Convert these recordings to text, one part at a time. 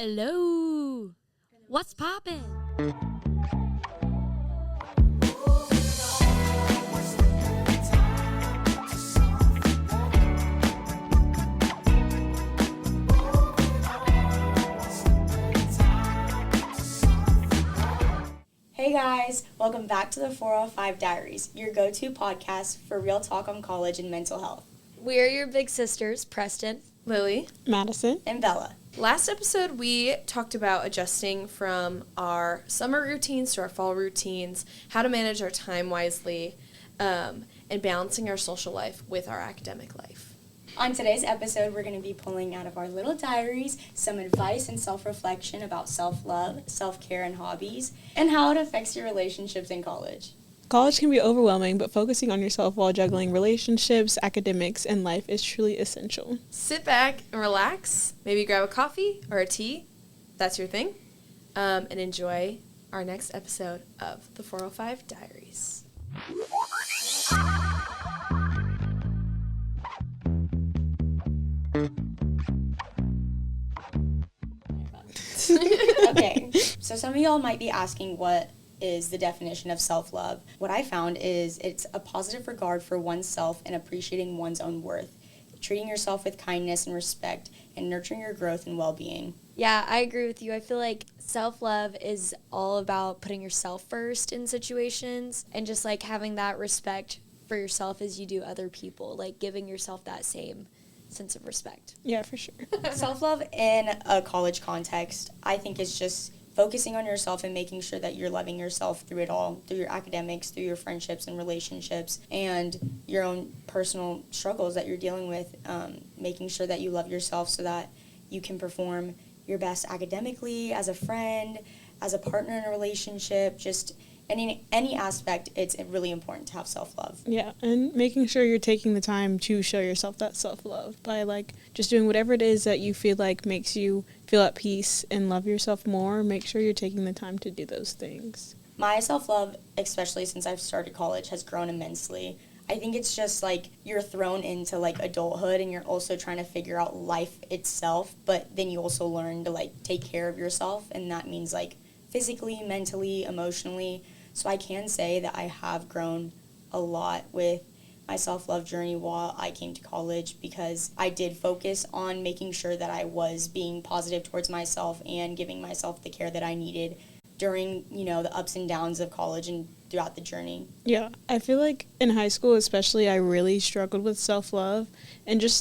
Hello. What's poppin'? Hey guys, welcome back to the 405 Diaries, your go-to podcast for real talk on college and mental health. We're your big sisters, Preston, Lily, Madison, and Bella. last episode we talked about adjusting from our summer routines to our fall routines, how to manage our time wisely, and balancing our social life with our academic life. On today's episode, we're going to be pulling out of our little diaries some advice and self-reflection about self-love, self-care, and hobbies, and how it affects your relationships in college. College can be overwhelming, but focusing on yourself while juggling relationships, academics, and life is truly essential. Sit back and relax, maybe grab a coffee or a tea, if that's your thing, and enjoy our next episode of the 405 Diaries. Okay, so some of y'all might be asking what is the definition of self-love. What I found is it's a positive regard for oneself and appreciating one's own worth, treating yourself with kindness and respect, and nurturing your growth and well-being. Yeah, I agree with you. I feel like self-love is all about putting yourself first in situations and just like having that respect for yourself as you do other people, like giving yourself that same sense of respect. Yeah, for sure. Self-love in a college context, I think, is just focusing on yourself and making sure that you're loving yourself through it all, through your academics, through your friendships and relationships, and your own personal struggles that you're dealing with, making sure that you love yourself so that you can perform your best academically, as a friend, as a partner in a relationship, just any aspect. It's really important to have self-love. Yeah, and making sure you're taking the time to show yourself that self-love by, like, just doing whatever it is that you feel like makes you feel at peace and love yourself more. Make sure you're taking the time to do those things. My self-love, especially since I've started college, has grown immensely. I think it's just like you're thrown into like adulthood and you're also trying to figure out life itself, but then you also learn to like take care of yourself, and that means like physically, mentally, emotionally. So I can say that I have grown a lot with my self-love journey while I came to college, because I did focus on making sure that I was being positive towards myself and giving myself the care that I needed during, the ups and downs of college and throughout the journey. Yeah, I feel like in high school especially, I really struggled with self-love and just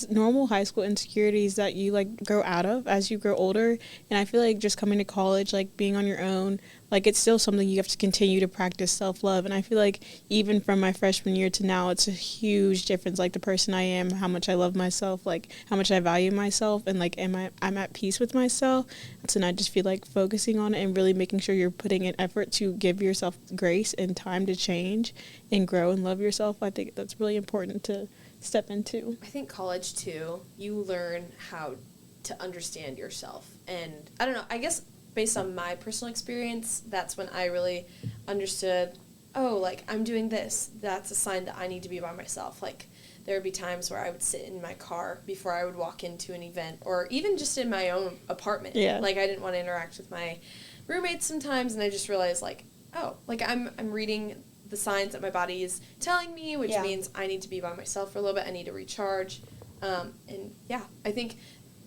normal high school insecurities that you like grow out of as you grow older. And I feel like just coming to college, like being on your own, like it's still something you have to continue to practice self-love. And I feel like even from my freshman year to now, it's a huge difference, like the person I am, how much I love myself, like how much I value myself, and like I'm at peace with myself. So I just feel like focusing on it and really making sure you're putting an effort to give yourself grace and time to change and grow and love yourself. I think that's really important to step into. I think college, too, you learn how to understand yourself. And I don't know, I guess based on my personal experience, that's when I really understood, I'm doing this. That's a sign that I need to be by myself. Like, there would be times where I would sit in my car before I would walk into an event, or even just in my own apartment. Yeah. Like, I didn't want to interact with my roommates sometimes, and I just realized, I'm reading the signs that my body is telling me, which means I need to be by myself for a little bit. I need to recharge. I think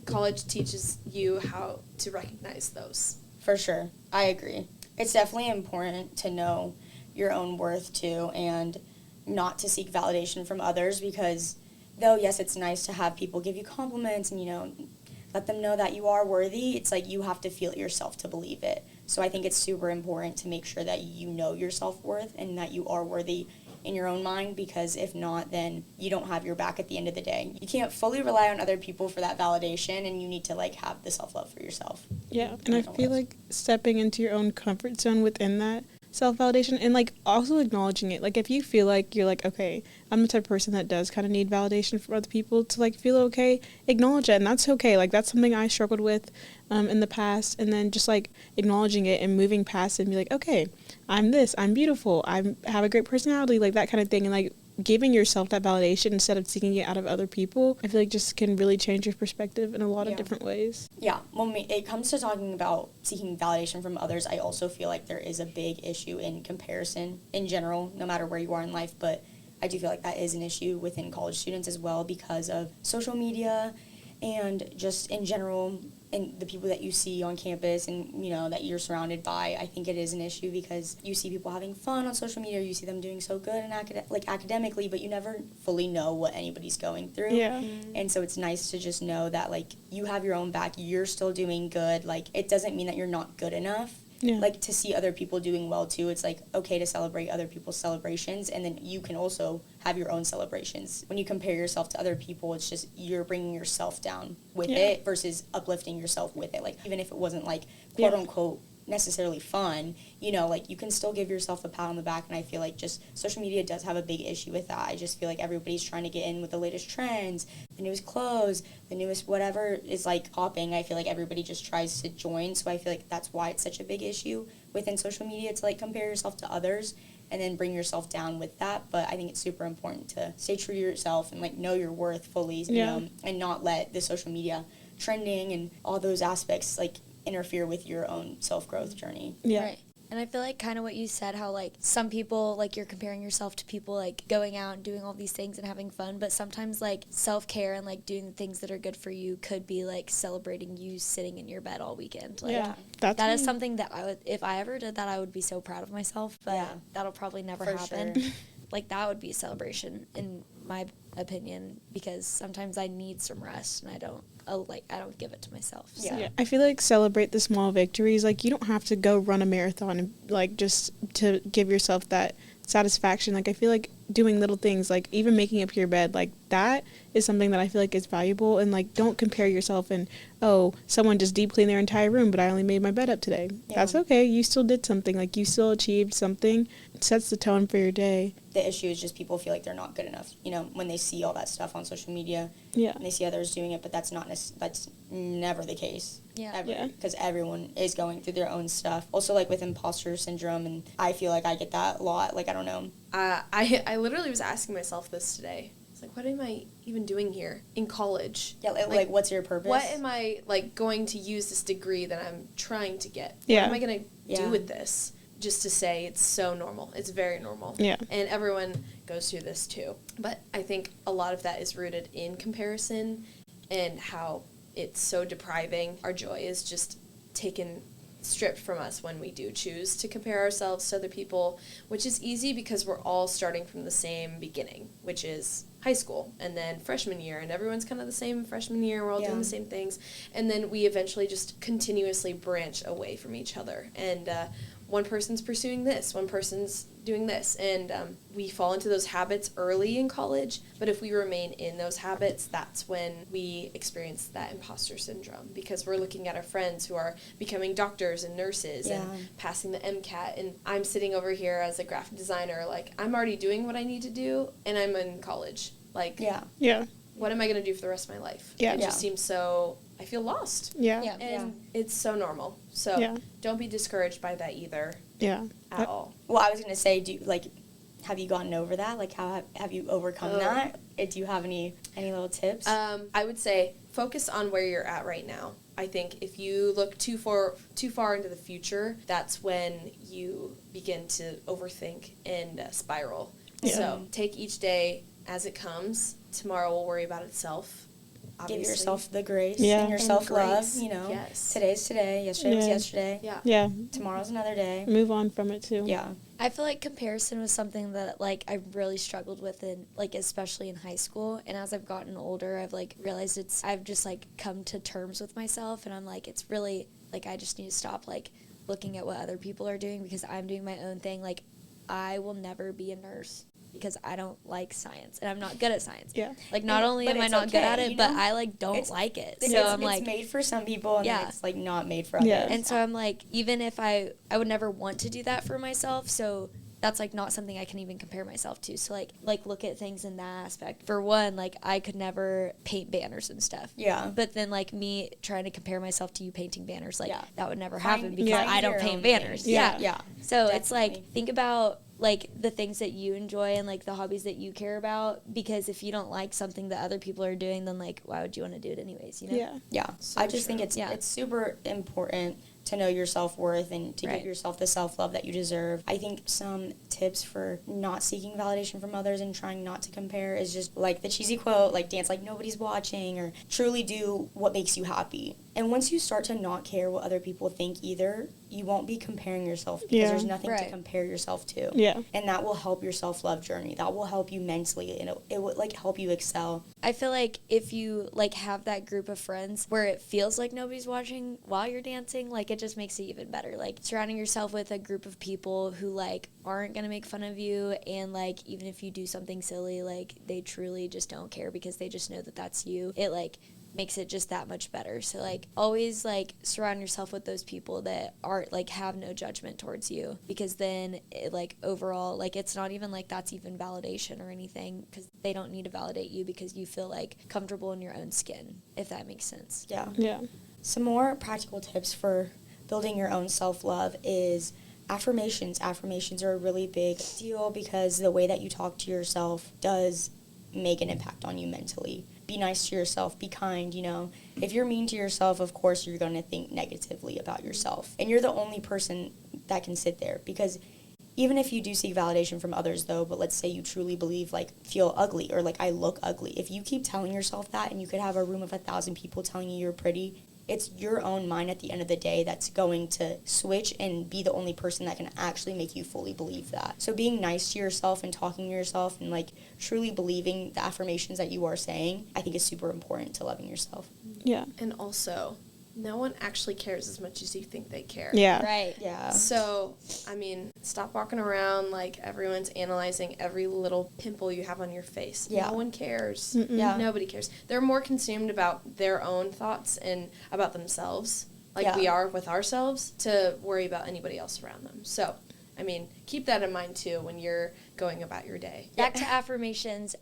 college teaches you how to recognize those. For sure. I agree. It's definitely important to know your own worth, too, and not to seek validation from others, because though, yes, it's nice to have people give you compliments and, let them know that you are worthy, it's like you have to feel it yourself to believe it. So I think it's super important to make sure that you know your self-worth and that you are worthy in your own mind, because if not, then you don't have your back at the end of the day. You can't fully rely on other people for that validation, and you need to have the self-love for yourself. Yeah, and I feel like stepping into your own comfort zone within that self-validation, and also acknowledging it. If you feel like you're okay, I'm the type of person that does kind of need validation from other people to feel okay, acknowledge it, and that's okay. That's something I struggled with in the past, and then just acknowledging it and moving past it and be okay, I'm this, I'm beautiful, I have a great personality, that kind of thing, and giving yourself that validation instead of seeking it out of other people, I feel like just can really change your perspective in a lot of different ways. Yeah, when it comes to talking about seeking validation from others, I also feel like there is a big issue in comparison in general, no matter where you are in life, but I do feel like that is an issue within college students as well because of social media and just in general and the people that you see on campus and, you know, that you're surrounded by. I think it is an issue because you see people having fun on social media, you see them doing so good and academically, but you never fully know what anybody's going through. Yeah. And so it's nice to just know that, like, you have your own back, you're still doing good. Like, it doesn't mean that you're not good enough. Yeah. Like, to see other people doing well, too. It's, like, okay to celebrate other people's celebrations, and then you can also have your own celebrations. When you compare yourself to other people, it's just you're bringing yourself down with it versus uplifting yourself with it. Like, even if it wasn't, like, quote-unquote necessarily fun, you know, like, you can still give yourself a pat on the back, and I feel like just social media does have a big issue with that. I just feel like everybody's trying to get in with the latest trends, the newest clothes, the newest whatever is, like, popping. I feel like everybody just tries to join, so I feel like that's why it's such a big issue within social media to, like, compare yourself to others and then bring yourself down with that. But I think it's super important to stay true to yourself and, like, know your worth fully, you know, and not let the social media trending and all those aspects, like, interfere with your own self-growth journey. Yeah. Right. And I feel like kind of what you said, how, like, some people, like, you're comparing yourself to people, like, going out and doing all these things and having fun, but sometimes, like, self-care and, like, doing the things that are good for you could be, like, celebrating you sitting in your bed all weekend. Like, that is something that I would, if I ever did that, I would be so proud of myself, but that'll probably never happen. Sure. Like, that would be a celebration, in my opinion, because sometimes I need some rest, and I don't give it to myself. So. Yeah, I feel like celebrate the small victories. Like, you don't have to go run a marathon and, like, just to give yourself that satisfaction. Like, I feel like doing little things, like even making up your bed, like that is something that I feel like is valuable. And, like, don't compare yourself and, oh, someone just deep cleaned their entire room, but I only made my bed up today. That's okay. You still did something. Like, you still achieved something. It sets the tone for your day. The issue is just people feel like they're not good enough, you know, when they see all that stuff on social media. Yeah. And they see others doing it, but that's never the case. Yeah. Ever. Because everyone is going through their own stuff. Also, like, with imposter syndrome, and I feel like I get that a lot. Like, I don't know. I literally was asking myself this today. It's like, what am I even doing here in college? Yeah, like what's your purpose? What am I, like, going to use this degree that I'm trying to get? Yeah. What am I going to do with this? Just to say it's so normal. It's very normal. Yeah. And everyone goes through this too. But I think a lot of that is rooted in comparison and how it's so depriving. Our joy is just stripped from us when we do choose to compare ourselves to other people, which is easy because we're all starting from the same beginning, which is high school and then freshman year, and everyone's kind of the same freshman year. We're all doing the same things, and then we eventually just continuously branch away from each other, and one person's pursuing this, one person's doing this, and we fall into those habits early in college, but if we remain in those habits, that's when we experience that imposter syndrome, because we're looking at our friends who are becoming doctors and nurses and passing the MCAT, and I'm sitting over here as a graphic designer, like, I'm already doing what I need to do, and I'm in college. Like, what am I going to do for the rest of my life? It just seems so, I feel lost. And it's so normal. So don't be discouraged by that either. At all. Well, I was going to say, have you gotten over that? Like, how have you overcome that? Do you have any little tips? I would say focus on where you're at right now. I think if you look too far into the future, that's when you begin to overthink and spiral. So take each day as it comes. Tomorrow will worry about itself. Obviously. Give yourself the grace and your self-love, you know. Yes. Today's today. Yesterday was yesterday. Yeah. Tomorrow's another day. Move on from it, too. Yeah. I feel like comparison was something that, like, I really struggled with in, like, especially in high school. And as I've gotten older, I've, like, realized I've just, like, come to terms with myself. And I'm, like, it's really, like, I just need to stop, like, looking at what other people are doing because I'm doing my own thing. Like, I will never be a nurse because I don't like science, and I'm not good at science. Yeah. Like, not only am I not good at it, but I, like, don't like it. So I'm like... It's made for some people, and then it's, like, not made for others. Yeah. And so I'm like, even if I would never want to do that for myself, so that's, like, not something I can even compare myself to. So, like look at things in that aspect. For one, like, I could never paint banners and stuff. Yeah. But then, like, me trying to compare myself to you painting banners, like, that would never Find happen because I don't your paint own banners. thing. Yeah. Yeah. So Definitely. it's like, think about, like the things that you enjoy and like the hobbies that you care about, because if you don't like something that other people are doing, then like why would you want to do it anyways, you know? Yeah. So I just true. think it's super important to know your self-worth and to give yourself the self-love that you deserve. I think some tips for not seeking validation from others and trying not to compare is just like the cheesy quote, like dance like nobody's watching, or truly do what makes you happy. And once you start to not care what other people think either, you won't be comparing yourself because there's nothing to compare yourself to. Yeah. And that will help your self-love journey. That will help you mentally, and it will like help you excel. I feel like if you like have that group of friends where it feels like nobody's watching while you're dancing, like it just makes it even better. Like surrounding yourself with a group of people who like aren't gonna make fun of you, and like even if you do something silly, like they truly just don't care because they just know that that's you. It like makes it just that much better. So like always like surround yourself with those people that aren't like have no judgment towards you, because then it, like overall like it's not even like that's even validation or anything, because they don't need to validate you because you feel like comfortable in your own skin, if that makes sense. Yeah. Some more practical tips for building your own self-love is affirmations. Affirmations are a really big deal because the way that you talk to yourself does make an impact on you mentally. Be nice to yourself, be kind, you know. If you're mean to yourself, of course you're going to think negatively about yourself. And you're the only person that can sit there, because even if you do seek validation from others though, but let's say you truly believe like feel ugly or like I look ugly, if you keep telling yourself that, and you could have a room of 1,000 people telling you you're pretty, it's your own mind at the end of the day that's going to switch and be the only person that can actually make you fully believe that. So being nice to yourself and talking to yourself and like truly believing the affirmations that you are saying, I think is super important to loving yourself. Yeah. And also, no one actually cares as much as you think they care. Yeah. Right. Yeah. So, I mean, stop walking around like everyone's analyzing every little pimple you have on your face. Yeah. No one cares. Yeah. Nobody cares. They're more consumed about their own thoughts and about themselves, like we are with ourselves, to worry about anybody else around them. So, I mean, keep that in mind too when you're going about your day. Back to affirmations.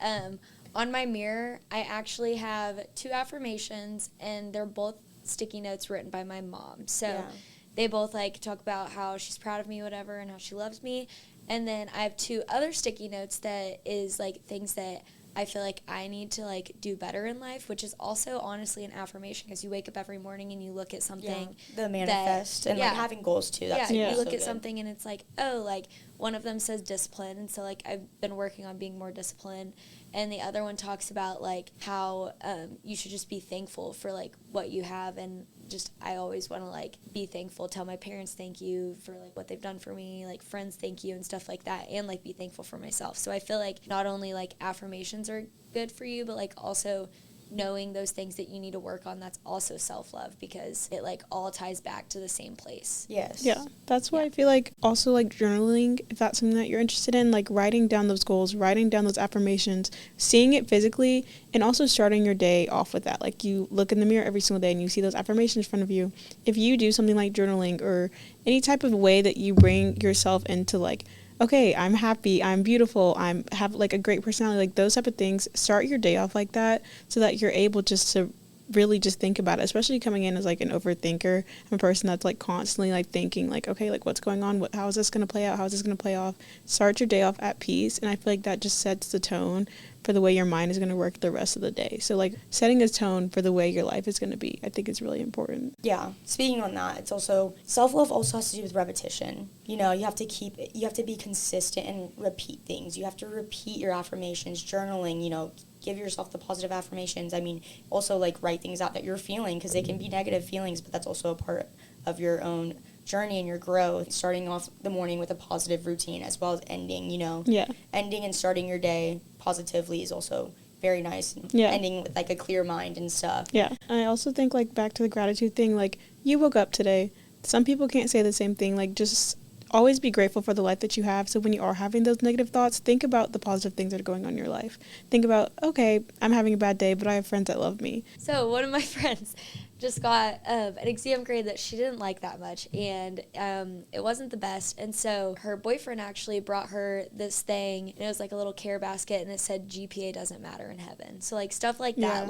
On my mirror, I actually have 2 affirmations, and they're both sticky notes written by my mom. So they both like talk about how she's proud of me, whatever, and how she loves me. And then I have 2 other sticky notes that is like things that I feel like I need to like do better in life, which is also honestly an affirmation, because you wake up every morning and you look at something. The manifest and like having goals too. That's you look so at good. something and it's like, oh, like one of them says discipline, and so like I've been working on being more disciplined, and the other one talks about like how you should just be thankful for like what you have, and just I always want to like be thankful, tell my parents thank you for like what they've done for me, like friends thank you and stuff like that, and like be thankful for myself. So I feel like not only like affirmations are good for you, but like also knowing those things that you need to work on, that's also self-love, because it like all ties back to the same place. Yes. Yeah, that's why I feel like also like journaling, if that's something that you're interested in, like writing down those goals, writing down those affirmations, seeing it physically, and also starting your day off with that. Like you look in the mirror every single day and you see those affirmations in front of you. If you do something like journaling or any type of way that you bring yourself into like, okay, I'm happy, I'm beautiful, I'm have like a great personality, like those type of things, start your day off like that so that you're able just to really just think about it, especially coming in as like an overthinker. I'm a person that's like constantly like thinking like, okay, like what's going on, how is this going to play out, how is this going to play off. Start your day off at peace, and I feel like that just sets the tone for the way your mind is going to work the rest of the day. So like setting a tone for the way your life is going to be, I think is really important. Yeah. Speaking on that, it's also self-love also has to do with repetition. You know, you have to be consistent and repeat things. You have to repeat your affirmations, journaling, you know, give yourself the positive affirmations. I mean, also like write things out that you're feeling, because they can be negative feelings, but that's also a part of your own journey and your growth. Starting off the morning with a positive routine, as well as ending, you know. Yeah. Ending and starting your day positively is also very nice. Yeah. Ending with like a clear mind and stuff. Yeah. I also think like back to the gratitude thing, like you woke up today. Some people can't say the same thing. Like just always be grateful for the life that you have. So when you are having those negative thoughts, think about the positive things that are going on in your life. Think about, okay, I'm having a bad day, but I have friends that love me. So one of my friends just got an exam grade that she didn't like that much, and it wasn't the best. And so her boyfriend actually brought her this thing, and it was like a little care basket, and it said GPA doesn't matter in heaven. So like stuff like that,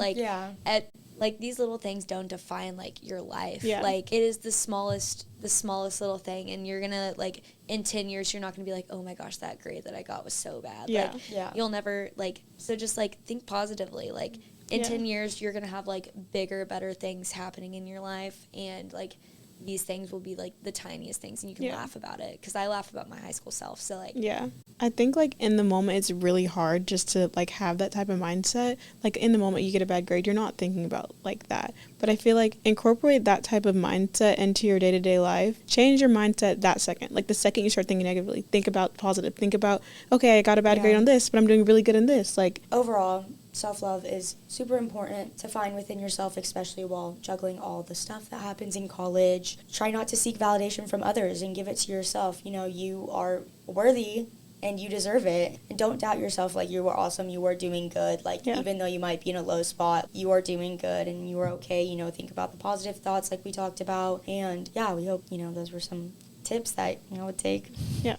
like these little things don't define like your life. Yeah. Like it is the smallest little thing, and you're gonna like in 10 years you're not gonna be like, oh my gosh, that grade that I got was so bad. Yeah. Like Yeah. you'll never like, so just like think positively. Like in Yeah. 10 years you're gonna have like bigger, better things happening in your life, and like these things will be like the tiniest things, and you can Yeah. laugh about it, because I laugh about my high school self. So like Yeah. I think like in the moment it's really hard just to like have that type of mindset. Like in the moment you get a bad grade, you're not thinking about like that. But I feel like incorporate that type of mindset into your day-to-day life. Change your mindset that second. Like the second you start thinking negatively, think about positive. Think about, okay, I got a bad Yeah. grade on this, but I'm doing really good in this. Like Overall, self-love is super important to find within yourself, especially while juggling all the stuff that happens in college. Try not to seek validation from others and give it to yourself. You know, you are worthy and you deserve it. And don't doubt yourself. Like, you are awesome, you are doing good. Like, Yeah. even though you might be in a low spot, you are doing good and you are okay. You know, think about the positive thoughts like we talked about. And yeah, we hope, you know, those were some tips that, you know, would take. yeah.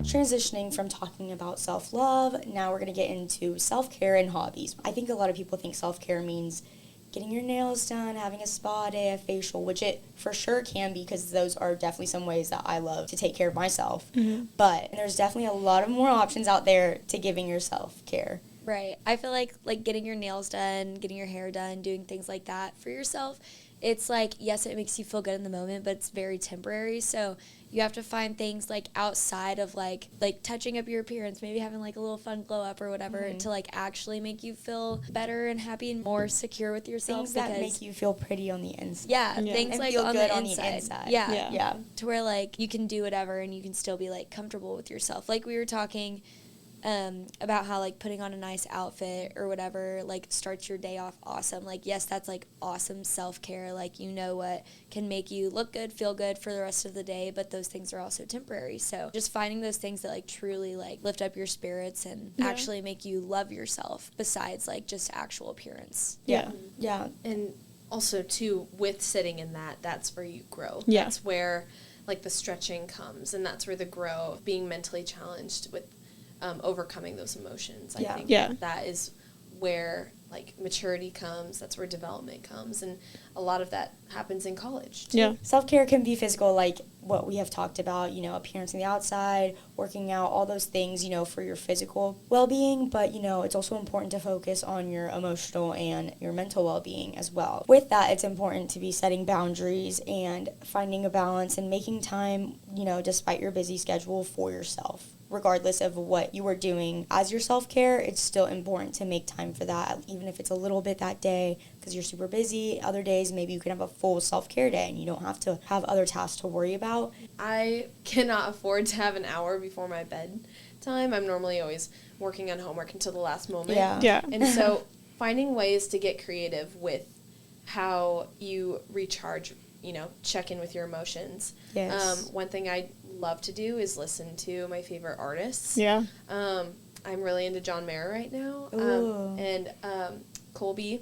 Transitioning from talking about self-love, now we're going to get into self-care and hobbies. I think a lot of people think self-care means getting your nails done, having a spa day, a facial, which it for sure can be, because those are definitely some ways that I love to take care of myself. Mm-hmm. But there's definitely a lot of more options out there to giving yourself care. right, I feel like getting your nails done, getting your hair done, doing things like that for yourself, it's like, yes, it makes you feel good in the moment, but it's very temporary. So you have to find things like outside of like touching up your appearance, maybe having like a little fun glow up or whatever, to like actually make you feel better and happy and more secure with yourself. Things that make you feel pretty on the inside. yeah, Yeah. things And like feel on good the on inside. the inside. Yeah. Yeah. Yeah. To where like you can do whatever and you can still be like comfortable with yourself. Like we were talking about how like putting on a nice outfit or whatever like starts your day off awesome. Like, yes, that's like awesome self-care. Like, you know what can make you look good, feel good for the rest of the day, but those things are also temporary. So just finding those things that like truly like lift up your spirits and Yeah. actually make you love yourself besides like just actual appearance. Yeah. Yeah. And also, too, with sitting in that, that's where you grow. Yeah. That's where, like, the stretching comes, and that's where the grow of being mentally challenged with overcoming those emotions. I Yeah. think Yeah. that is where, like, maturity comes. That's where development comes. And a lot of that happens in college, too. Yeah. Self-care can be physical, like what we have talked about, you know, appearance on the outside, working out, all those things, you know, for your physical well-being. But, you know, it's also important to focus on your emotional and your mental well-being as well. With that, it's important to be setting boundaries and finding a balance and making time, you know, despite your busy schedule, for yourself. Regardless of what you are doing as your self-care, it's still important to make time for that, even if it's a little bit that day because you're super busy. Other days, maybe you can have a full self-care day and you don't have to have other tasks to worry about. I cannot afford to have an hour before my bedtime. I'm normally always working on homework until the last moment. Yeah. Yeah. And so finding ways to get creative with how you recharge, you know, check in with your emotions. Yes. One thing I love to do is listen to my favorite artists. Yeah. I'm really into John Mayer right now. Ooh. And Colby.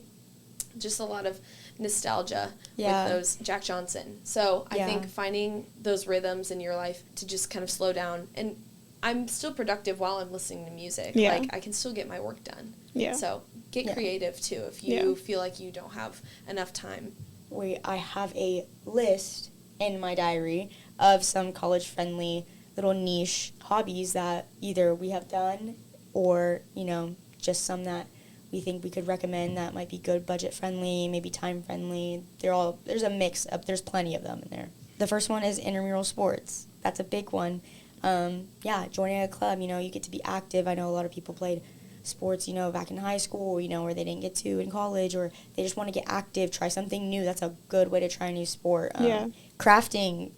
Just a lot of nostalgia Yeah. with those Jack Johnson. So I Yeah. think finding those rhythms in your life to just kind of slow down. And I'm still productive while I'm listening to music. Yeah. Like, I can still get my work done. Yeah. So get Yeah. creative, too, if you Yeah. feel like you don't have enough time. I have a list in my diary of some college-friendly little niche hobbies that either we have done or, you know, just some that we think we could recommend that might be good, budget-friendly, maybe time-friendly. There's a mix up. There's plenty of them in there. The first one is intramural sports. That's a big one. Joining a club, you know, you get to be active. I know a lot of people played sports, you know, back in high school, you know, or they didn't get to in college, or they just want to get active, try something new. That's a good way to try a new sport. Yeah. Crafting,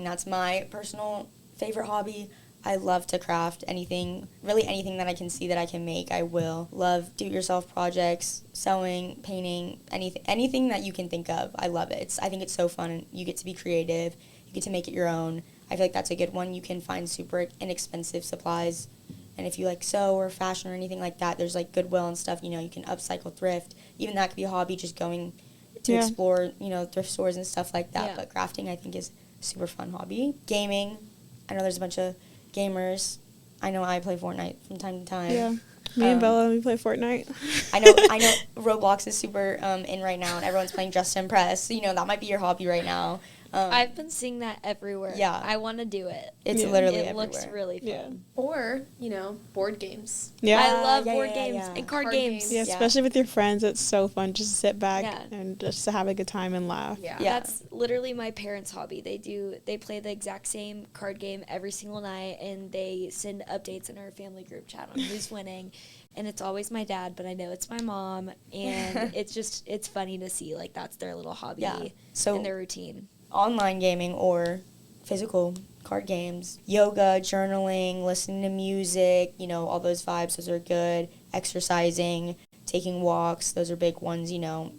that's my personal favorite hobby. I love to craft anything that I can see that I can make, I will. Love do-it-yourself projects, sewing, painting, anything that you can think of. I love it. I think it's so fun. You get to be creative. You get to make it your own. I feel like that's a good one. You can find super inexpensive supplies. And if you like sew or fashion or anything like that, there's like Goodwill and stuff, you know, you can upcycle, thrift. Even that could be a hobby, just going to Yeah. explore, you know, thrift stores and stuff like that. Yeah. But crafting, I think, is a super fun hobby. Gaming. I know there's a bunch of gamers. I know I play Fortnite from time to time. Yeah. Me and Bella, we play Fortnite. I know Roblox is super in right now, and everyone's playing Just to Impress. So, that might be your hobby right now. I've been seeing that everywhere. Yeah. I want to do it. It's literally it everywhere. looks really fun. Yeah. Or, board games. Yeah. I love yeah, board yeah, games yeah. and card Card games. games. Yeah, Yeah. especially with your friends, it's so fun just to sit back Yeah. and just to have a good time and laugh. Yeah. Yeah. That's literally my parents' hobby. They play the exact same card game every single night, and they send updates in our family group chat on who's winning. And it's always my dad, but I know it's my mom, and it's funny to see, like, that's their little hobby So and their routine. online gaming or physical card games, yoga, journaling, listening to music, all those vibes, those are good. Exercising, taking walks, those are big ones,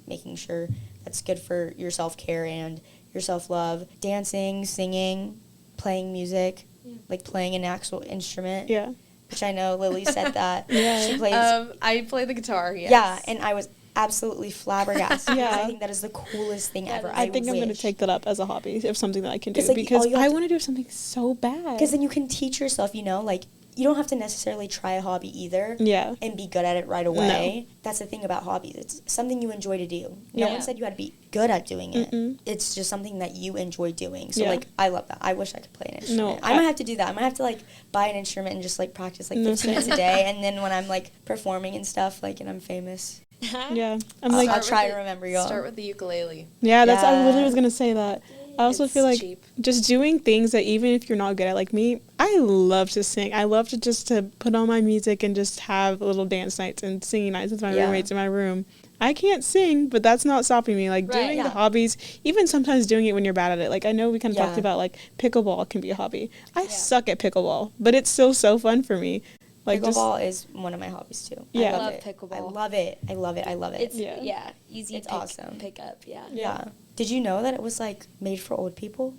making sure that's good for your self-care and your self-love. Dancing, singing, playing music, like playing an actual instrument. Yeah. Which I know Lily said that. Yeah. She plays. I play the guitar, yes. Yeah, and I was absolutely flabbergasted. Yeah. I think that is the coolest thing ever. I think I'm going to wish. take that up as a hobby, if something that I can do, 'Cause, like, because all you I have want to do something so bad. Because then you can teach yourself, like, you don't have to necessarily try a hobby either Yeah. and be good at it right away. That's the thing about hobbies. It's something you enjoy to do. No Yeah. one said you had to be good at doing it. Mm-mm. It's just something that you enjoy doing. So, Yeah. like, I love that. I wish I could play an instrument. No, I might have to do that. I might have to, like, buy an instrument and just, like, practice, like, No, 15 minutes a day. And then when I'm, like, performing and stuff, like, and I'm famous, Yeah. I'm I'll, like, I'll try to remember y'all. Start with the ukulele. yeah, that's, I literally Yeah. was going to say that. I also It's feel like cheap. just doing things that even if you're not good at, like me, I love to sing. I love to just to put on my music and just have little dance nights and singing nights with my Yeah. roommates in my room. I can't sing, but that's not stopping me. Like, Right, doing yeah. the hobbies, even sometimes doing it when you're bad at it. Like, I know we kind of talked Yeah. about, like, pickleball can be a hobby. I suck at pickleball, but it's still so fun for me. Like, Pickleball is one of my hobbies, too. Yeah. I Love it. pickleball. I love it. I love it. I love it. It's Yeah. easy It's pick, awesome. pick up, yeah. Yeah. Did you know that it was, like, made for old people?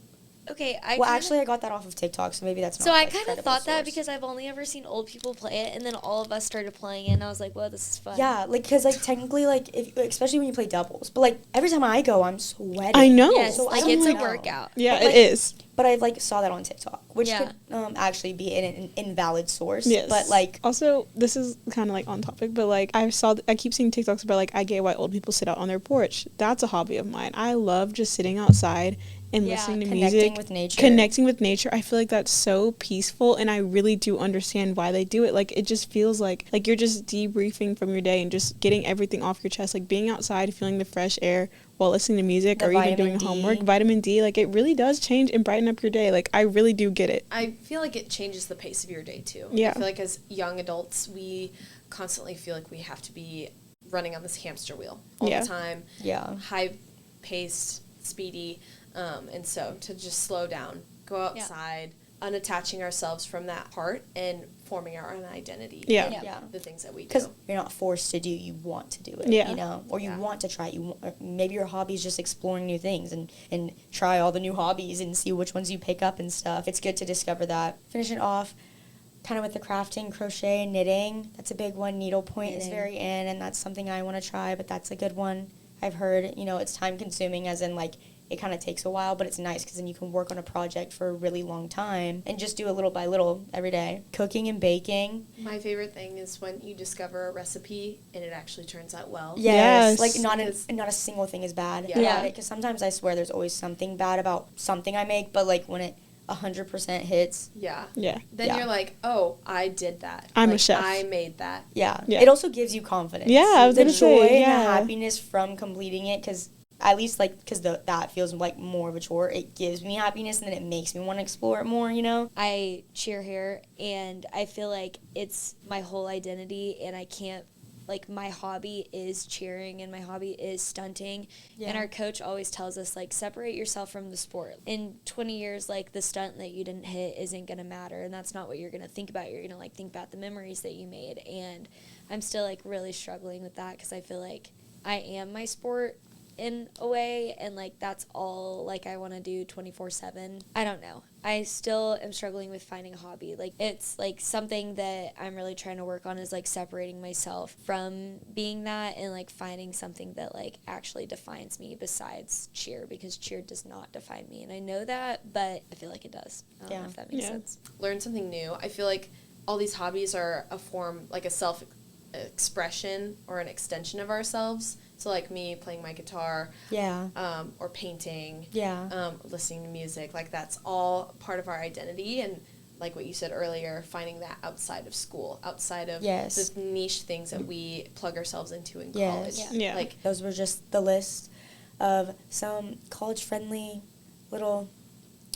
Okay, I got that off of TikTok, so maybe that's not. So I like, kind of credible thought that source. because I've only ever seen old people play it, and then all of us started playing it, and I was like, "Whoa, this is fun." Yeah, like, because, like, technically, like, if, especially when you play doubles, but, like, every time I go, I'm sweating. I know. Yes, So I like don't it's a know. workout. Yeah, But, it like, is. But I, like, saw that on TikTok, which Yeah. could actually be an invalid source. Yes. But, like, also, this is kind of like on topic, but like I keep seeing TikToks about like I get why old people sit out on their porch. That's a hobby of mine. I love just sitting outside and Yeah, listening to connecting music, with nature. connecting with nature. I feel like that's so peaceful, and I really do understand why they do it. Like, it just feels like you're just debriefing from your day and just getting everything off your chest. Like, being outside, feeling the fresh air while listening to music The or even vitamin doing D. homework. Vitamin D, like, it really does change and brighten up your day. Like, I really do get it. I feel like it changes the pace of your day too. Yeah. I feel like as young adults, we constantly feel like we have to be running on this hamster wheel all Yeah. the time. Yeah. High paced, speedy. And so to just slow down, go outside, unattaching ourselves from that part and forming our own identity. Yeah. in Yeah. The things that we do. Because you're not forced to do, you want to do it, Yeah. or you Yeah. want to try it. Or maybe your hobby is just exploring new things and try all the new hobbies and see which ones you pick up and stuff. It's good to discover that. Finish it off kind of with the crafting, crochet, and knitting. That's a big one. Needlepoint is Knitting. very in, and that's something I want to try, but that's a good one. I've heard, it's time consuming, as in, like, it kind of takes a while, but it's nice because then you can work on a project for a really long time and just do it little by little every day. Cooking and baking. My favorite thing is when you discover a recipe and it actually turns out well. Yes. Like, not Because- a single thing is bad Yeah. about it, because sometimes I swear there's always something bad about something I make, but, like, when it 100% hits, Yeah. Yeah. Then Yeah. you're like, oh, I did that. I'm a Like, chef. I made that. yeah. Yeah. It also gives you confidence. Yeah, I was the gonna joy say, and the yeah. happiness from completing it, because at least, like, because that feels like more of a chore. It gives me happiness, and then it makes me want to explore it more, I cheer here, and I feel like it's my whole identity, and I can't, like, my hobby is cheering, and my hobby is stunting, and our coach always tells us, like, separate yourself from the sport. In 20 years, like, the stunt that you didn't hit isn't going to matter, and that's not what you're going to think about. You're going to, like, think about the memories that you made, and I'm still, like, really struggling with that, because I feel like I am my sport, in a way, and like that's all like I want to do 24/7. I don't know. I still am struggling with finding a hobby. Like it's like something that I'm really trying to work on is like separating myself from being that and like finding something that like actually defines me besides cheer, because cheer does not define me, and I know that, but I feel like it does. I don't know if that makes sense. Learn something new. I feel like all these hobbies are a form, like a self-expression or an extension of ourselves. So like me playing my guitar, or painting, listening to music, like that's all part of our identity. And like what you said earlier, finding that outside of school, outside of the niche things that we plug ourselves into in college. Yeah. Like those were just the list of some college-friendly little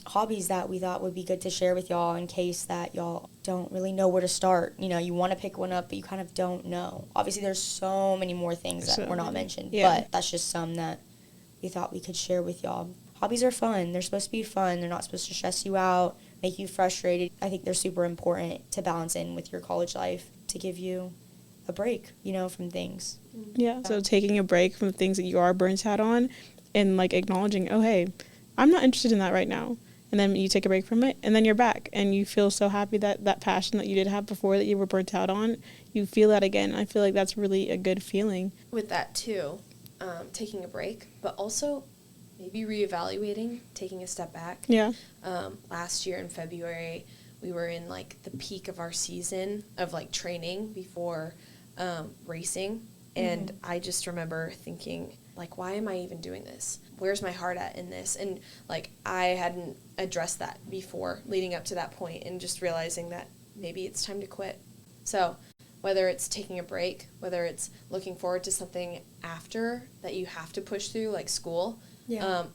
hobbies that we thought would be good to share with y'all in case that y'all don't really know where to start. You know, you want to pick one up, but you kind of don't know. Obviously, there's so many more things that were not mentioned, but that's just some that we thought we could share with y'all. Hobbies are fun. They're supposed to be fun. They're not supposed to stress you out, make you frustrated. I think they're super important to balance in with your college life to give you a break, you know, from things. Yeah, so taking a break from things that you are burnt out on and, like, acknowledging, oh, hey, I'm not interested in that right now. And then you take a break from it, and then you're back, and you feel so happy that that passion that you did have before that you were burnt out on, you feel that again. I feel like that's really a good feeling. With that, too, taking a break, but also maybe reevaluating, taking a step back. Yeah. Last year in February, we were in, like, the peak of our season of, like, training before racing, and I just remember thinking, like, why am I even doing this? Where's my heart at in this? And, like, I hadn't addressed that before leading up to that point, and just realizing that maybe it's time to quit. So whether it's taking a break, whether it's looking forward to something after that you have to push through, like school,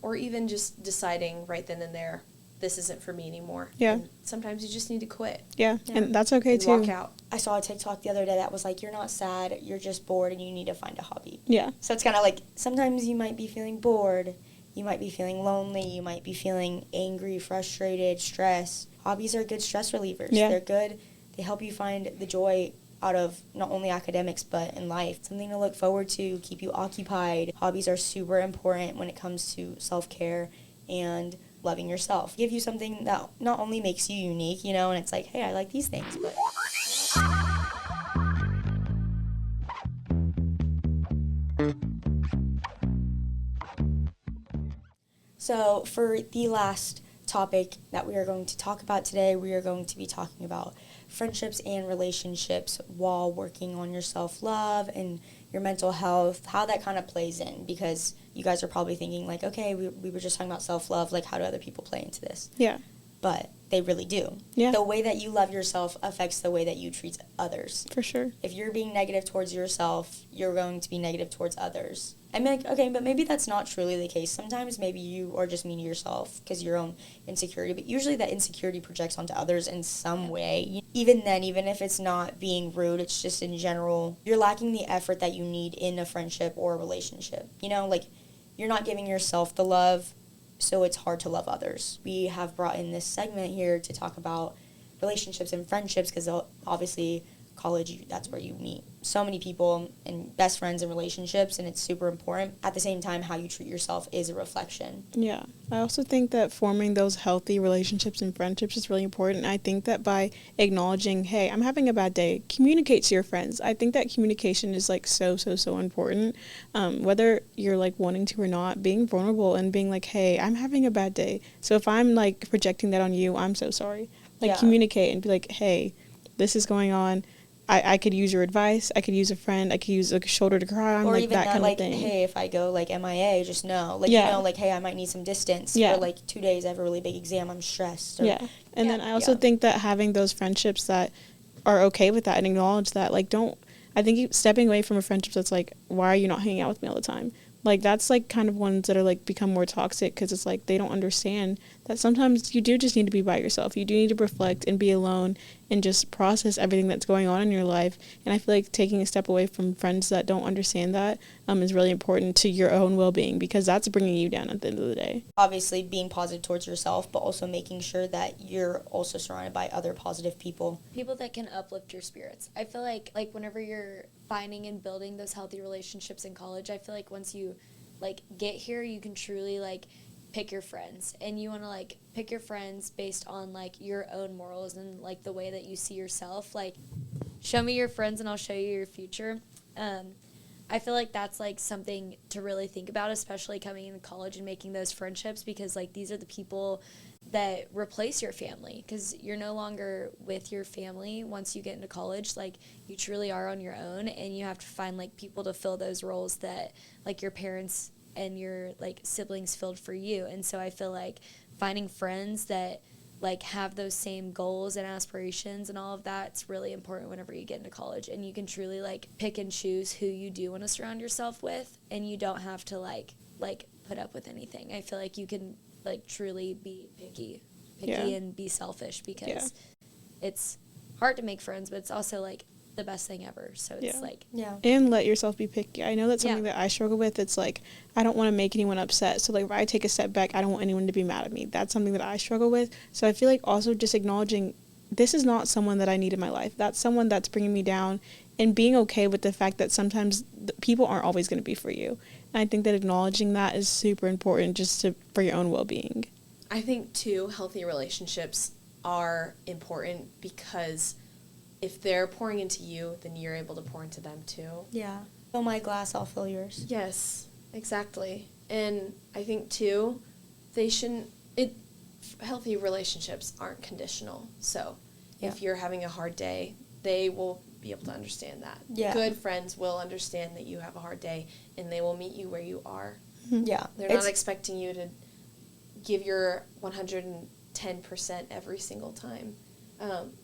or even just deciding right then and there, this isn't for me anymore. Yeah. And sometimes you just need to quit. Yeah, and that's okay, and too. walk out. I saw a TikTok the other day that was like, you're not sad, you're just bored, and you need to find a hobby. Yeah. So it's kind of like, sometimes you might be feeling bored, you might be feeling lonely, you might be feeling angry, frustrated, stressed. Hobbies are good stress relievers. Yeah. They're good. They help you find the joy out of not only academics, but in life. Something to look forward to, keep you occupied. Hobbies are super important when it comes to self-care and loving yourself. Give you something that not only makes you unique, you know, and it's like, hey, I like these things, but... So for the last topic that we are going to talk about today, we are going to be talking about friendships and relationships while working on your self-love and your mental health, how that kind of plays in, because you guys are probably thinking like, okay, we were just talking about self-love, like how do other people play into this? Yeah. But they really do. Yeah. The way that you love yourself affects the way that you treat others. For sure. If you're being negative towards yourself, you're going to be negative towards others. I'm like, okay, but maybe that's not truly the case. Sometimes maybe you are just mean to yourself because your own insecurity, but usually that insecurity projects onto others in some way. Even then, even if it's not being rude, it's just in general, you're lacking the effort that you need in a friendship or a relationship. You know, like, you're not giving yourself the love, so it's hard to love others. We have brought in this segment here to talk about relationships and friendships because obviously college, that's where you meet so many people and best friends and relationships, and it's super important. At the same time, how you treat yourself is a reflection. Yeah. I also think that forming those healthy relationships and friendships is really important. I think that by acknowledging, hey, I'm having a bad day, communicate to your friends. I think that communication is like so important. Whether you're like wanting to or not, being vulnerable and being like, hey, I'm having a bad day. So if I'm like projecting that on you, I'm so sorry. Like communicate and be like, hey, this is going on. I could use your advice. I could use a friend. I could use a shoulder to cry on, or like even that kind like, of thing. Hey, if I go like MIA, just know, like you know, like hey, I might need some distance for like 2 days. I have a really big exam. I'm stressed. Or, and then I also think that having those friendships that are okay with that and acknowledge that, like, I think stepping away from a friendship that's like, why are you not hanging out with me all the time? Like, that's, like, kind of ones that are, like, become more toxic because it's, like, they don't understand that sometimes you do just need to be by yourself. You do need to reflect and be alone and just process everything that's going on in your life. And I feel like taking a step away from friends that don't understand that is really important to your own well-being because that's bringing you down at the end of the day. Obviously, being positive towards yourself, but also making sure that you're also surrounded by other positive people. People that can uplift your spirits. I feel like whenever you're finding and building those healthy relationships in college, I feel like once you like get here, you can truly like pick your friends, and you want to like pick your friends based on like your own morals and like the way that you see yourself. Like, show me your friends and I'll show you your future. I feel like that's like something to really think about, especially coming into college and making those friendships, because like these are the people that replace your family, because you're no longer with your family once you get into college. Like, you truly are on your own, and you have to find like people to fill those roles that like your parents and your like siblings filled for you. And so I feel like finding friends that like have those same goals and aspirations and all of that's really important whenever you get into college. And you can truly like pick and choose who you do want to surround yourself with, and you don't have to like put up with anything. I feel like you can like truly be picky and be selfish, because it's hard to make friends, but it's also like the best thing ever. So it's like and let yourself be picky. I know that's something that I struggle with. It's like I don't want to make anyone upset, so like if I take a step back, I don't want anyone to be mad at me. That's something that I struggle with. So I feel like also just acknowledging this is not someone that I need in my life. That's someone that's bringing me down, and being okay with the fact that sometimes people aren't always going to be for you. And I think that acknowledging that is super important just for your own well-being. I think too, healthy relationships are important, because if they're pouring into you, then you're able to pour into them too. Yeah. Fill my glass, I'll fill yours. Yes, exactly. And I think too, healthy relationships aren't conditional. So if you're having a hard day, they will be able to understand that. Yeah. Good friends will understand that you have a hard day, and they will meet you where you are. Yeah. They're not expecting you to give your 110% every single time.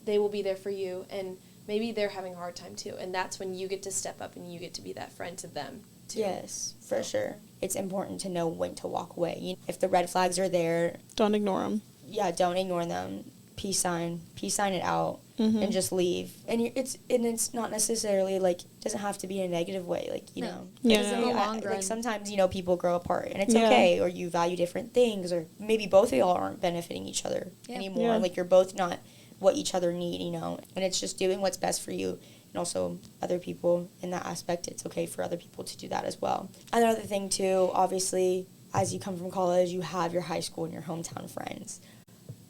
They will be there for you, and maybe they're having a hard time too, and that's when you get to step up and you get to be that friend to them too. Yes, for sure. It's important to know when to walk away. If the red flags are there, don't ignore them. Yeah, don't ignore them. Peace sign it out, and just leave. And it's not necessarily like, doesn't have to be in a negative way, like, you know. Yeah. In the long run. Like sometimes, you know, people grow apart, and it's okay, or you value different things, or maybe both of y'all aren't benefiting each other anymore. Like, you're both not what each other need, you know, and it's just doing what's best for you, and also other people in that aspect. It's okay for other people to do that as well. Another thing too, obviously, as you come from college, you have your high school and your hometown friends.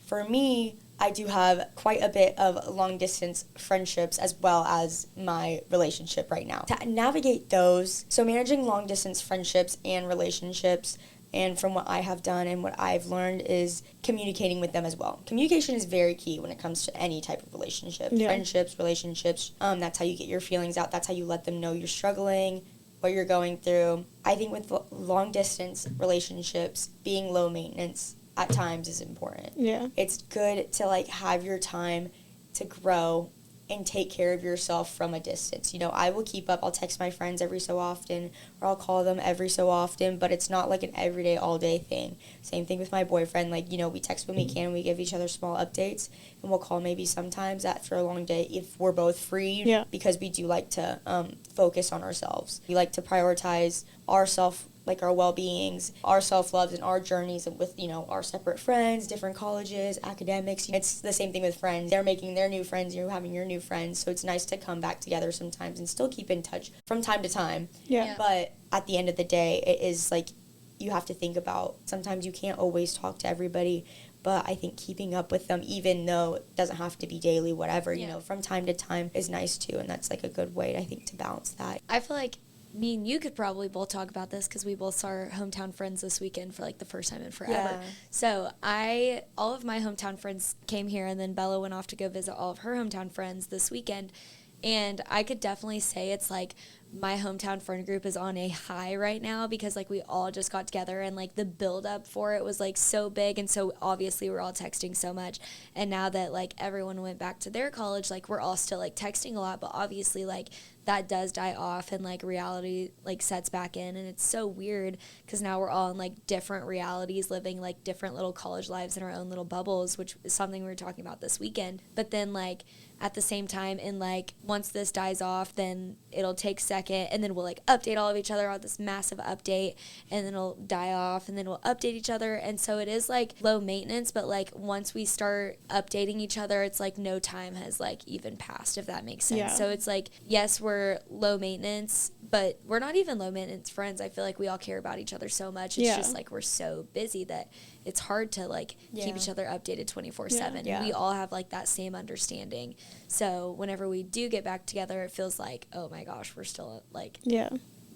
For me, I do have quite a bit of long-distance friendships as well as my relationship right now. To navigate those, so managing long-distance friendships and relationships, and from what I have done and what I've learned, is communicating with them as well. Communication is very key when it comes to any type of relationship. Friendships, relationships, that's how you get your feelings out. That's how you let them know you're struggling, what you're going through. I think with long-distance relationships, being low maintenance at times is important. Yeah. It's good to like have your time to grow and take care of yourself from a distance. You know, I will keep up. I'll text my friends every so often, or I'll call them every so often, but it's not like an everyday, all-day thing. Same thing with my boyfriend. Like, you know, we text when we can. We give each other small updates, and we'll call maybe sometimes after a long day if we're both free, because we do like to focus on ourselves. We like to prioritize like our well-beings, our self-loves, and our journeys with, you know, our separate friends, different colleges, academics. It's the same thing with friends. They're making their new friends, you're having your new friends, so it's nice to come back together sometimes and still keep in touch from time to time. Yeah. But at the end of the day, it is like you have to think about, sometimes you can't always talk to everybody, but I think keeping up with them, even though it doesn't have to be daily, whatever, you know, from time to time is nice too, and that's like a good way, I think, to balance that. I feel like me and you could probably both talk about this, because we both saw our hometown friends this weekend for like the first time in forever. Yeah. So all of my hometown friends came here, and then Bella went off to go visit all of her hometown friends this weekend. And I could definitely say it's like my hometown friend group is on a high right now, because like we all just got together, and like the build up for it was like so big, and so obviously we're all texting so much. And now that like everyone went back to their college, like we're all still like texting a lot, but obviously like that does die off, and like reality like sets back in, and it's so weird because now we're all in like different realities, living like different little college lives in our own little bubbles, which is something we were talking about this weekend. But then like at the same time, and like once this dies off, then it'll take a second, and then we'll like update all of each other on this massive update, and then it'll die off, and then we'll update each other. And so it is like low maintenance, but like once we start updating each other, it's like no time has like even passed, if that makes sense. So it's like, yes, we're low maintenance, but we're not even low maintenance friends. I feel like we all care about each other so much. It's just like we're so busy that it's hard to like keep each other updated 24/7. Yeah. And we all have like that same understanding. So whenever we do get back together, it feels like, oh my gosh, we're still like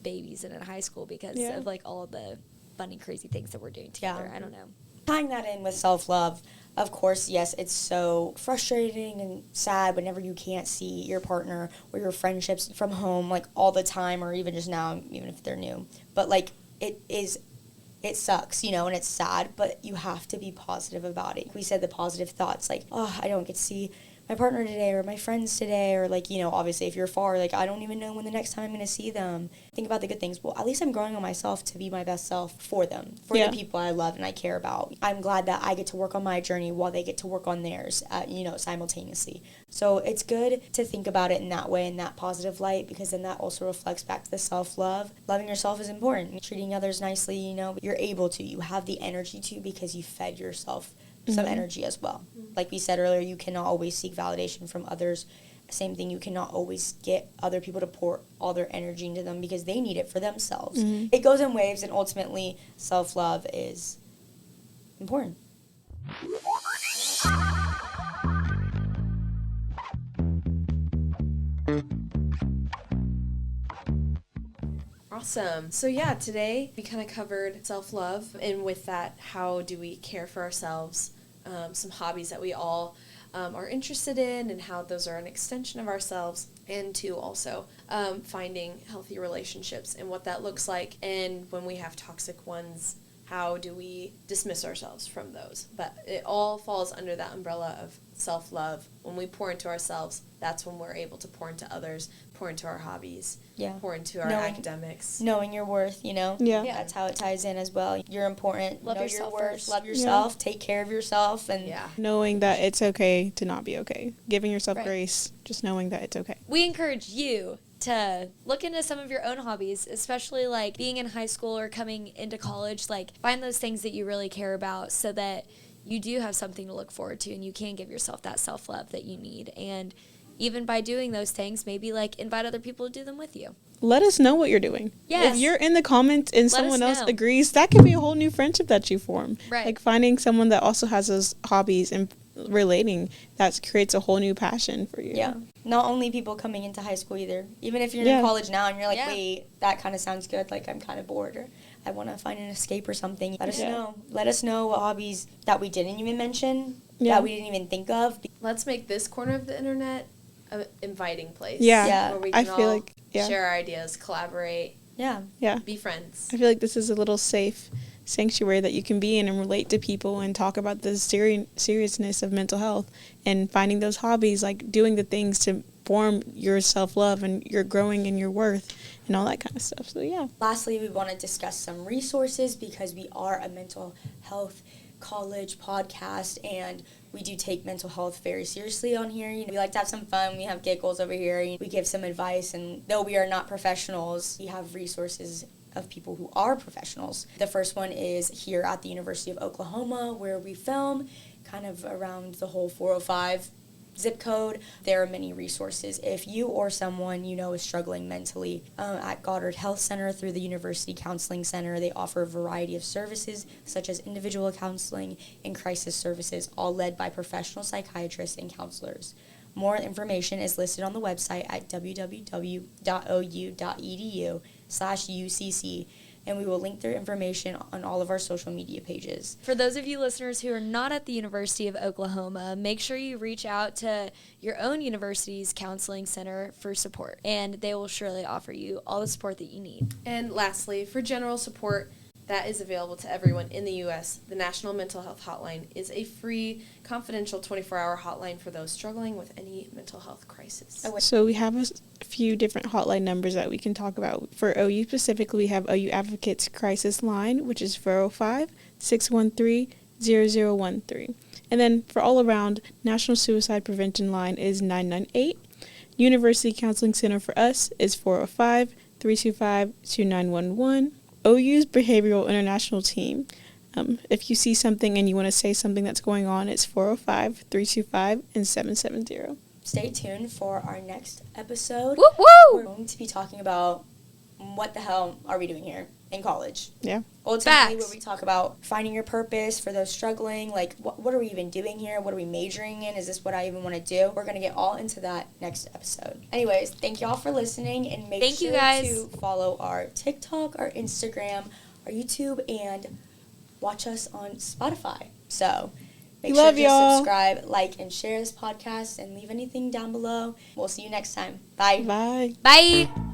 babies and in high school because of like all of the funny, crazy things that we're doing together. I don't know. Tying that in with self-love, of course, yes, it's so frustrating and sad whenever you can't see your partner or your friendships from home, like, all the time, or even just now, even if they're new. But, like, it sucks, you know, and it's sad, but you have to be positive about it. We said the positive thoughts, like, oh, I don't get to see my partner today or my friends today, or, like, you know, obviously if you're far, like, I don't even know when the next time I'm going to see them. Think about the good things. Well, at least I'm growing on myself to be my best self for them, for the people I love and I care about. I'm glad that I get to work on my journey while they get to work on theirs, you know, simultaneously. So it's good to think about it in that way, in that positive light, because then that also reflects back to the self-love. Loving yourself is important. Treating others nicely, you know, you're able to. You have the energy to, because you fed yourself some energy as well. Like we said earlier, you cannot always seek validation from others. Same thing, you cannot always get other people to pour all their energy into them because they need it for themselves. It goes in waves, and ultimately, self-love is important. Awesome. So yeah, today we kind of covered self-love, and with that, how do we care for ourselves, some hobbies that we all are interested in, and how those are an extension of ourselves, and to also finding healthy relationships and what that looks like, and when we have toxic ones, how do we dismiss ourselves from those? But it all falls under that umbrella of self-love. When we pour into ourselves, that's when we're able to pour into others, pour into our hobbies, pour into our academics. Knowing your worth, you know? Yeah. That's how it ties in as well. You're important. Love know yourself your worth. first. Love yourself. Take care of yourself. And knowing that it's okay to not be okay. Giving yourself grace, just knowing that it's okay. We encourage you to look into some of your own hobbies, especially like being in high school or coming into college. Like, find those things that you really care about so that you do have something to look forward to and you can give yourself that self-love that you need. And even by doing those things, maybe like invite other people to do them with you. Let us know what you're doing. Yes. If you're in the comments and Let someone us else know. agrees, that could be a whole new friendship that you form. Right. Like finding someone that also has those hobbies and relating, that creates a whole new passion for you. Yeah. Not only people coming into high school either. Even if you're in college now and you're like, wait, that kind of sounds good. Like, I'm kind of bored, or I want to find an escape or something. Let us know. Let us know what hobbies that we didn't even mention, that we didn't even think of. Let's make this corner of the internet an inviting place. Yeah. Where we can feel all like, share our ideas, collaborate, be friends. I feel like this is a little safe sanctuary that you can be in and relate to people and talk about the seriousness of mental health and finding those hobbies, like doing the things to form your self-love and your growing in your worth and all that kind of stuff. So Lastly, we want to discuss some resources because we are a mental health college podcast and we do take mental health very seriously on here. You know, we like to have some fun. We have giggles over here. We give some advice, and though we are not professionals, we have resources of people who are professionals. The first one is here at the University of Oklahoma, where we film kind of around the whole 405 zip code. There are many resources. If you or someone you know is struggling mentally, at Goddard Health Center through the University Counseling Center, they offer a variety of services such as individual counseling and crisis services, all led by professional psychiatrists and counselors. More information is listed on the website at www.ou.edu/UCC, and we will link their information on all of our social media pages. For those of you listeners who are not at the University of Oklahoma, make sure you reach out to your own university's counseling center for support, and they will surely offer you all the support that you need. And lastly, for general support that is available to everyone in the U.S., the National Mental Health Hotline is a free, confidential 24-hour hotline for those struggling with any mental health crisis. So we have a few different hotline numbers that we can talk about. For OU specifically, we have OU Advocates Crisis Line, which is 405-613-0013. And then for all around, National Suicide Prevention Line is 998. University Counseling Center for us is 405-325-2911. OU's Behavioral International Team. If you see something and you want to say something that's going on, it's 405-325-770. Stay tuned for our next episode. Woo woo! We're going to be talking about what the hell are we doing here in college? Yeah. Ultimately, Facts. where we talk about finding your purpose for those struggling, like what are we even doing here? What are we majoring in? Is this what I even want to do? We're going to get all into that next episode. Anyways, thank y'all for listening, and make Thank you, sure guys. to follow our TikTok, our Instagram, our YouTube, and watch us on Spotify. So make sure Love to y'all. subscribe, like, and share this podcast, and leave anything down below. We'll see you next time. Bye. Bye. Bye.